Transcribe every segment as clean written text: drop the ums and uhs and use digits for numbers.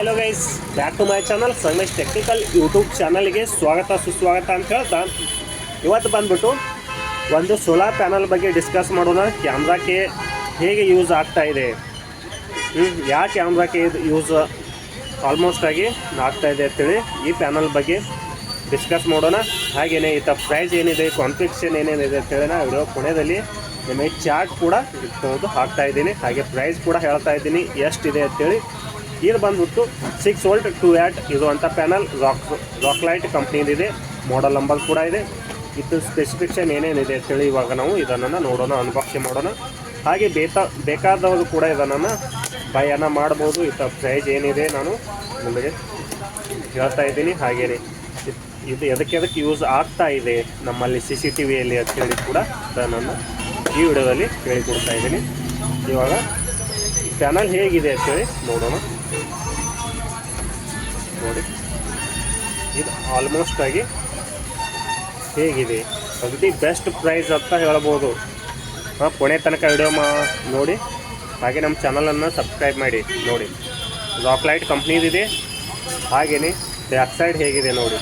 Hello guys, back to my channel Sangamesh technical YouTube ಚಾನಲ್ಗೆ ಸ್ವಾಗತ ಸುಸ್ವಾಗತ ಅಂತ ಹೇಳ್ತಾ ಇವತ್ತು ಬಂದ್ಬಿಟ್ಟು ಒಂದು ಸೋಲಾರ್ ಪ್ಯಾನಲ್ ಬಗ್ಗೆ ಡಿಸ್ಕಸ್ ಮಾಡೋಣ. ಕ್ಯಾಮ್ರಾಕ್ಕೆ ಹೇಗೆ ಯೂಸ್ ಆಗ್ತಾ ಇದೆ, ಯಾವ ಕ್ಯಾಮ್ರಾಕ್ಕೆ ಯೂಸ್ ಆಲ್ಮೋಸ್ಟ್ ಆಗಿ ಆಗ್ತಾ ಇದೆ ಅಂತೇಳಿ ಈ ಪ್ಯಾನಲ್ ಬಗ್ಗೆ ಡಿಸ್ಕಸ್ ಮಾಡೋಣ. ಹಾಗೆಯೇ ಈತ ಪ್ರೈಸ್ ಏನಿದೆ, ಕಾನ್ಫಿಗರೇಷನ್ ಏನೇನಿದೆ ಅಂತೇಳಿ ನಾ ವಿಡಿಯೋ ಕೊನೆಯಲ್ಲಿ ನಿಮಗೆ ಚಾರ್ಟ್ ಕೂಡ ಇಟ್ಕೊಂಡು ಹಾಕ್ತಾ ಇದ್ದೀನಿ. ಹಾಗೆ ಪ್ರೈಸ್ ಕೂಡ ಹೇಳ್ತಾ ಇದ್ದೀನಿ ಎಷ್ಟಿದೆ ಅಂತೇಳಿ. ಇದು ಬಂದ್ಬಿಟ್ಟು 6 ವೋಲ್ಟ್ 2 ವ್ಯಾಟ್ ಇರುವಂಥ ಪ್ಯಾನಲ್ ರಾಕ್ ಲೈಟ್ ಕಂಪ್ನಿದಿದೆ. ಮಾಡೆಲ್ ನಂಬರ್ ಕೂಡ ಇದೆ. ಇದು ಸ್ಪೆಸಿಫಿಕೇಷನ್ ಏನೇನಿದೆ ಅಂತೇಳಿ ಇವಾಗ ನಾವು ಇದನ್ನು ನೋಡೋಣ, ಅನ್ಬಾಕ್ಸಿಂಗ್ ಮಾಡೋಣ. ಹಾಗೆ ಬೇಕಾದವರು ಕೂಡ ಇದನ್ನು ಬೈಯನ್ನು ಮಾಡ್ಬೋದು. ಇದರ ಪ್ರೈಸ್ ಏನಿದೆ ನಾನು ನಿಮಗೆ ಹೇಳ್ತಾ ಇದ್ದೀನಿ. ಹಾಗೆಯೇ ಇದು ಎದಕ್ಕೆ ಯೂಸ್ ಆಗ್ತಾ ಇದೆ ನಮ್ಮಲ್ಲಿ CCTVಯಲ್ಲಿ ಅಂತೇಳಿ ಕೂಡ ನಾನು ಈ ವಿಡಿಯೋದಲ್ಲಿ ಹೇಳಿಕೊಡ್ತಾ ಇದ್ದೀನಿ. ಇವಾಗ ಪ್ಯಾನಲ್ ಹೇಗಿದೆ ಅಂತೇಳಿ ನೋಡೋಣ. ನೋಡಿ, ಇದು ಆಲ್ಮೋಸ್ಟ್ ಆಗಿ ಹೇಗಿದೆ, ಅಗದಿ ಬೆಸ್ಟ್ ಪ್ರೈಸ್ ಅಂತ ಹೇಳ್ಬೋದು. ಕೊನೆ ತನಕ ವಿಡಿಯೋ ನೋಡಿ. ಹಾಗೆ ನಮ್ಮ ಚಾನಲನ್ನು ಸಬ್ಸ್ಕ್ರೈಬ್ ಮಾಡಿ ನೋಡಿ. ರಾಕ್ ಲೈಟ್ ಕಂಪ್ನಿದಿದೆ. ಹಾಗೆಯೇ ಬ್ಯಾಕ್ ಸೈಡ್ ಹೇಗಿದೆ ನೋಡಿ.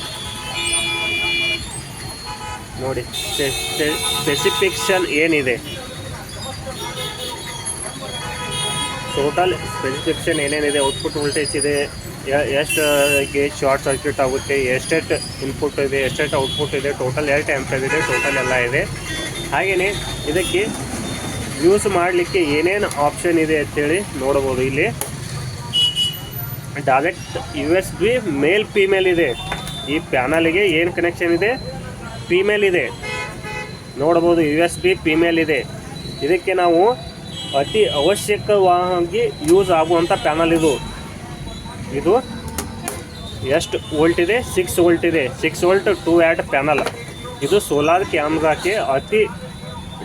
ಸ್ಪೆಸಿಫಿಕೇಷನ್ ಏನಿದೆ, ಟೋಟಲ್ ಸ್ಪೆಸಿಫಿಕೇಷನ್ ಏನೇನಿದೆ, ಔಟ್ಪುಟ್ ವೋಲ್ಟೇಜ್ ಇದೆ, ಎಷ್ಟು ಗೇಜ್ ಶಾರ್ಟ್ ಸರ್ಕ್ಯೂಟ್ ಆಗುತ್ತೆ, ಎಷ್ಟೆಷ್ಟು ಇನ್ಪುಟ್ ಇದೆ, ಎಷ್ಟೆಷ್ಟು ಔಟ್ಪುಟ್ ಇದೆ, ಟೋಟಲ್ ಎಷ್ಟು ಆಂಪಿಯರ್ ಇದೆ, ಟೋಟಲ್ ಎಲ್ಲ ಇದೆ. ಹಾಗೆಯೇ ಇದಕ್ಕೆ ಯೂಸ್ ಮಾಡಲಿಕ್ಕೆ ಏನೇನು ಆಪ್ಷನ್ ಇದೆ ಅಂತೇಳಿ ನೋಡ್ಬೋದು. ಇಲ್ಲಿ ಡೈರೆಕ್ಟ್ USB ಮೇಲ್ ಫೀಮೇಲ್ ಇದೆ. ಈ ಪ್ಯಾನಲಿಗೆ ಏನು ಕನೆಕ್ಷನ್ ಇದೆ, ಫೀಮೇಲ್ ಇದೆ ನೋಡ್ಬೋದು. USB ಫೀಮೇಲ್ ಇದೆ. ಇದಕ್ಕೆ ನಾವು ಅತಿ ಅವಶ್ಯಕವಾಗಿ ಯೂಸ್ ಆಗುವಂಥ ಪ್ಯಾನಲ್ ಇದು ಎಷ್ಟು ವೋಲ್ಟ್ ಇದೆ, 6 ವೋಲ್ಟ್ ಇದೆ. 6 ವೋಲ್ಟ್ 2 ವ್ಯಾಟ್ ಪ್ಯಾನಲ್. ಇದು ಸೋಲಾರ್ ಕ್ಯಾಮ್ರಾಕ್ಕೆ ಅತಿ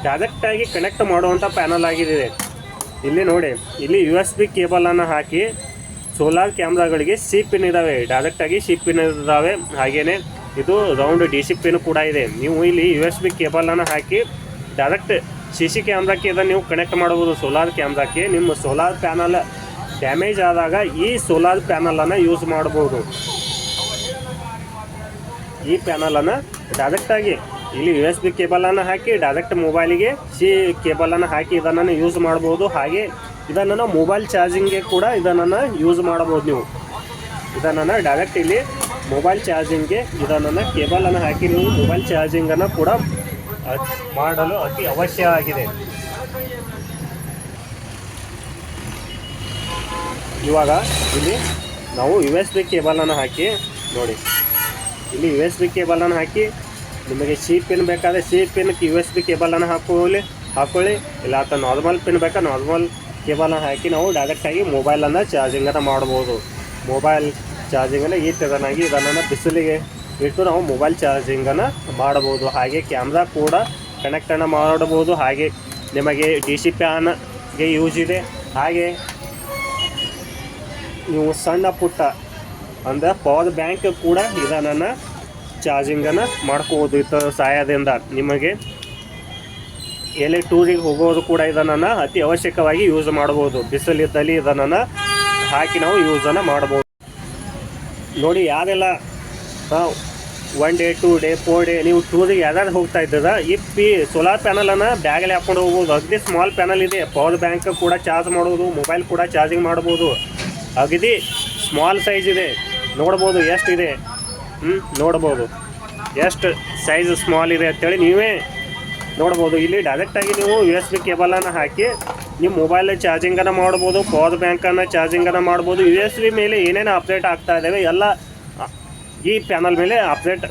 ಡೈರೆಕ್ಟಾಗಿ ಕನೆಕ್ಟ್ ಮಾಡುವಂಥ ಪ್ಯಾನಲ್ ಆಗಿದೆ. ಇಲ್ಲಿ ನೋಡಿ, ಇಲ್ಲಿ USB ಕೇಬಲನ್ನು ಹಾಕಿ ಸೋಲಾರ್ ಕ್ಯಾಮ್ರಾಗಳಿಗೆ ಸಿ ಪಿನ್ ಇದ್ದಾವೆ, ಡೈರೆಕ್ಟಾಗಿ ಸಿ ಪಿನ್ ಇದ್ದಾವೆ. ಹಾಗೆಯೇ ಇದು ರೌಂಡ್ DC ಪಿನ್ ಕೂಡ ಇದೆ. ನೀವು ಇಲ್ಲಿ USB ಕೇಬಲನ್ನು ಹಾಕಿ ಡೈರೆಕ್ಟ್ CC ಕ್ಯಾಮ್ರಾಕ್ಕೆ ಇದನ್ನು ನೀವು ಕನೆಕ್ಟ್ ಮಾಡ್ಬೋದು. ಸೋಲಾರ್ ಕ್ಯಾಮ್ರಾಕ್ಕೆ ನಿಮ್ಮ ಸೋಲಾರ್ ಪ್ಯಾನಲ್ ಡ್ಯಾಮೇಜ್ ಆದಾಗ ಈ ಸೋಲಾರ್ ಪ್ಯಾನಲನ್ನು ಯೂಸ್ ಮಾಡ್ಬೋದು. ಈ ಪ್ಯಾನಲನ್ನು ಡೈರೆಕ್ಟಾಗಿ ಇಲ್ಲಿ USB ಕೇಬಲನ್ನು ಹಾಕಿ ಡೈರೆಕ್ಟ್ ಮೊಬೈಲಿಗೆ ಕೇಬಲನ್ನು ಹಾಕಿ ಇದನ್ನು ಯೂಸ್ ಮಾಡ್ಬೋದು. ಹಾಗೆ ಇದನ್ನು ಮೊಬೈಲ್ ಚಾರ್ಜಿಂಗ್ಗೆ ಕೂಡ ಇದನ್ನು ಯೂಸ್ ಮಾಡ್ಬೋದು. ನೀವು ಇದನ್ನು ಡೈರೆಕ್ಟ್ ಇಲ್ಲಿ ಮೊಬೈಲ್ ಚಾರ್ಜಿಂಗ್ಗೆ ಇದನ್ನು ಕೇಬಲನ್ನು ಹಾಕಿ ನೀವು ಮೊಬೈಲ್ ಚಾರ್ಜಿಂಗನ್ನು ಕೂಡ ಮಾಡಲು ಅತಿ ಅವಶ್ಯ ಆಗಿದೆ. ಇವಾಗ ಇಲ್ಲಿ ನಾವು USB ಕೇಬಲನ್ನು ಹಾಕಿ ನೋಡಿ. ಇಲ್ಲಿ USB ಕೇಬಲನ್ನು ಹಾಕಿ ನಿಮಗೆ ಸಿ ಪಿನ್ ಬೇಕಾದರೆ ಸಿ ಪಿನ್ಗೆ USB ಕೇಬಲನ್ನು ಹಾಕೊಳ್ಳಿ. ಇಲ್ಲ ಅಥವಾ ನಾರ್ಮಲ್ ಪಿನ್ ಬೇಕಾ ನಾರ್ಮಲ್ ಕೇಬಲನ್ನು ಹಾಕಿ ನಾವು ಡೈರೆಕ್ಟಾಗಿ ಮೊಬೈಲನ್ನು ಚಾರ್ಜಿಂಗನ್ನು ಮಾಡ್ಬೋದು. ಮೊಬೈಲ್ ಚಾರ್ಜಿಂಗನ್ನು ಈ ಥರನಾಗಿ ಇದನ್ನು ಬಿಸಿಲಿಗೆ ಇಟ್ಟು ನಾವು ಮೊಬೈಲ್ ಚಾರ್ಜಿಂಗನ್ನು ಮಾಡಬಹುದು. ಹಾಗೆ ಕ್ಯಾಮ್ರಾ ಕೂಡ ಕನೆಕ್ಟನ್ನು ಮಾಡಬಹುದು. ಹಾಗೆ ನಿಮಗೆ DC ಫ್ಯಾನ್ಗೆ ಯೂಸ್ ಇದೆ. ಹಾಗೆ ನೀವು ಸಣ್ಣ ಪುಟ್ಟ ಅಂದರೆ ಪವರ್ ಬ್ಯಾಂಕ್ ಕೂಡ ಇದನ್ನು ಚಾರ್ಜಿಂಗನ್ನು ಮಾಡ್ಕೋಬೋದು. ಇದರ ಸಹಾಯದಿಂದ ನಿಮಗೆ ಎಲ್ಲಿ ಟೂರಿಗೆ ಹೋಗೋದು ಕೂಡ ಇದನ್ನು ಅತಿ ಅವಶ್ಯಕವಾಗಿ ಯೂಸ್ ಮಾಡ್ಬೋದು. ಬಿಸಿಲಿದ್ದಲ್ಲಿ ಇದನ್ನು ಹಾಕಿ ನಾವು ಯೂಸನ್ನು ಮಾಡ್ಬೋದು. ನೋಡಿ, ಯಾರೆಲ್ಲ 1 ಡೇ 2 ಡೇ 4 ಡೇ ನೀವು ಟೂರಿಗೆ ಯಾವ್ದಾದ್ರು ಹೋಗ್ತಾ ಇದ್ದೀರ, ಈ ಸೋಲಾರ್ ಪ್ಯಾನಲನ್ನು ಬ್ಯಾಗಲ್ಲಿ ಹಾಕ್ಕೊಂಡು ಹೋಗ್ಬೋದು. ಅಗದಿ ಸ್ಮಾಲ್ ಪ್ಯಾನಲ್ ಇದೆ. ಪವರ್ ಬ್ಯಾಂಕ್ ಕೂಡ ಚಾರ್ಜ್ ಮಾಡ್ಬೋದು, ಮೊಬೈಲ್ ಕೂಡ ಚಾರ್ಜಿಂಗ್ ಮಾಡ್ಬೋದು. ಅಗದಿ ಸ್ಮಾಲ್ ಸೈಜ್ ಇದೆ. ನೋಡ್ಬೋದು ಎಷ್ಟಿದೆ, ನೋಡ್ಬೋದು ಎಷ್ಟು ಸೈಜ್ ಸ್ಮಾಲ್ ಇದೆ ಅಂತೇಳಿ ನೀವೇ ನೋಡ್ಬೋದು. ಇಲ್ಲಿ ಡೈರೆಕ್ಟಾಗಿ ನೀವು USB ಕೇಬಲನ್ನು ಹಾಕಿ ನೀವು ಮೊಬೈಲ್ ಚಾರ್ಜಿಂಗನ್ನು ಮಾಡ್ಬೋದು, ಪವರ್ ಬ್ಯಾಂಕನ್ನು ಚಾರ್ಜಿಂಗನ್ನು ಮಾಡ್ಬೋದು. USB ಮೇಲೆ ಏನೇನು ಅಪ್ಡೇಟ್ ಆಗ್ತಾ ಇದ್ದಾವೆ ಎಲ್ಲ ಈ ಪ್ಯಾನಲ್ ಮೇಲೆ ಅಪ್ಡೇಟ್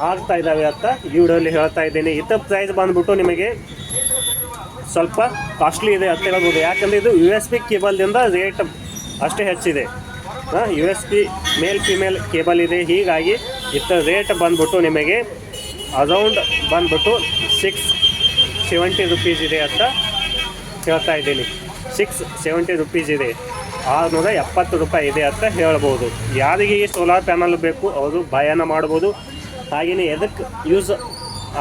ಆಗ್ತಾ ಇದ್ದಾವೆ ಅಂತ ಈ ವಿಡಿಯೋಲಿ ಹೇಳ್ತಾ ಇದ್ದೀನಿ. ಇದರ ಪ್ರೈಸ್ ಬಂದುಬಿಟ್ಟು ನಿಮಗೆ ಸ್ವಲ್ಪ ಕಾಸ್ಟ್ಲಿ ಇದೆ ಅಂತ ಹೇಳ್ಬೋದು. ಯಾಕಂದರೆ ಇದು USB ಕೇಬಲ್ದಿಂದ ರೇಟ್ ಅಷ್ಟೇ ಹೆಚ್ಚಿದೆ. USB ಮೇಲ್ ಫಿಮೇಲ್ ಕೇಬಲ್ ಇದೆ. ಹೀಗಾಗಿ ಇದರ ರೇಟ್ ಬಂದುಬಿಟ್ಟು ನಿಮಗೆ ಅರೌಂಡ್ ಬಂದುಬಿಟ್ಟು 670 ರುಪೀಸ್ ಇದೆ ಅಂತ ಹೇಳ್ತಾ ಇದ್ದೀನಿ. 670 ರುಪೀಸ್ ಇದೆ, 670 ರೂಪಾಯಿ ಇದೆ ಅಂತ ಹೇಳ್ಬೋದು. ಯಾರಿಗೆ ಈ ಸೋಲಾರ್ ಪ್ಯಾನಲ್ ಬೇಕು ಅವರು ಬೈಯನ್ನು ಮಾಡ್ಬೋದು. ಹಾಗೆಯೇ ಎದಕ್ಕೆ ಯೂಸ್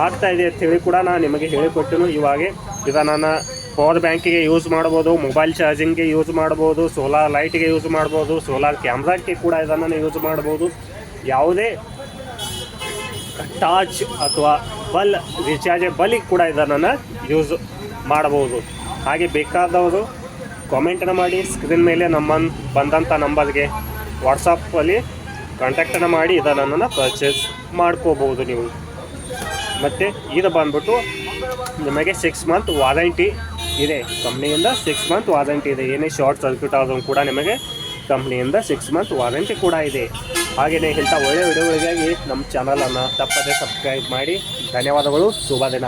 ಆಗ್ತಾ ಇದೆ ಅಂತೇಳಿ ಕೂಡ ನಾನು ನಿಮಗೆ ಹೇಳಿಕೊಟ್ಟನು. ಇವಾಗ ಇದನ್ನು ಪವರ್ ಬ್ಯಾಂಕಿಗೆ ಯೂಸ್ ಮಾಡ್ಬೋದು, ಮೊಬೈಲ್ ಚಾರ್ಜಿಂಗ್ಗೆ ಯೂಸ್ ಮಾಡ್ಬೋದು, ಸೋಲಾರ್ ಲೈಟಿಗೆ ಯೂಸ್ ಮಾಡ್ಬೋದು, ಸೋಲಾರ್ ಕ್ಯಾಮ್ರಾಕ್ಕೆ ಕೂಡ ಇದನ್ನು ಯೂಸ್ ಮಾಡ್ಬೋದು. ಯಾವುದೇ ಟಾರ್ಚ್ ಅಥವಾ ರಿಚಾರ್ಜಬಲಿಗೆ ಕೂಡ ಇದನ್ನು ಯೂಸ್ ಮಾಡಬಹುದು. ಹಾಗೆ ಬೇಕಾದವರು ಕಾಮೆಂಟನ್ನು ಮಾಡಿ, ಸ್ಕ್ರೀನ್ ಮೇಲೆ ಬಂದಂಥ ನಂಬರ್ಗೆ ವಾಟ್ಸಪ್ಪಲ್ಲಿ ಕಾಂಟ್ಯಾಕ್ಟನ್ನು ಮಾಡಿ ಇದನ್ನು ಪರ್ಚೇಸ್ ಮಾಡ್ಕೋಬೋದು ನೀವು. ಮತ್ತು ಇದು ಬಂದ್ಬಿಟ್ಟು ನಿಮಗೆ 6 ಮಂತ್ ವಾರಂಟಿ ಇದೆ, ಕಂಪ್ನಿಯಿಂದ 6 ಮಂತ್ ವಾರಂಟಿ ಇದೆ. ಏನೇ ಶಾರ್ಟ್ ಸರ್ಕ್ಯೂಟ್ ಆದರೂ ಕೂಡ ನಿಮಗೆ ಕಂಪ್ನಿಯಿಂದ 6 ಮಂತ್ ವಾರಂಟಿ ಕೂಡ ಇದೆ. ಹಾಗೆಯೇ ಇಂಥ ಒಳ್ಳೆಯ ವಿಡಿಯೋಗಳಿಗಾಗಿ ನಮ್ಮ ಚಾನಲನ್ನು ತಪ್ಪದೇ ಸಬ್ಸ್ಕ್ರೈಬ್ ಮಾಡಿ. ಧನ್ಯವಾದಗಳು. ಶುಭ ದಿನ.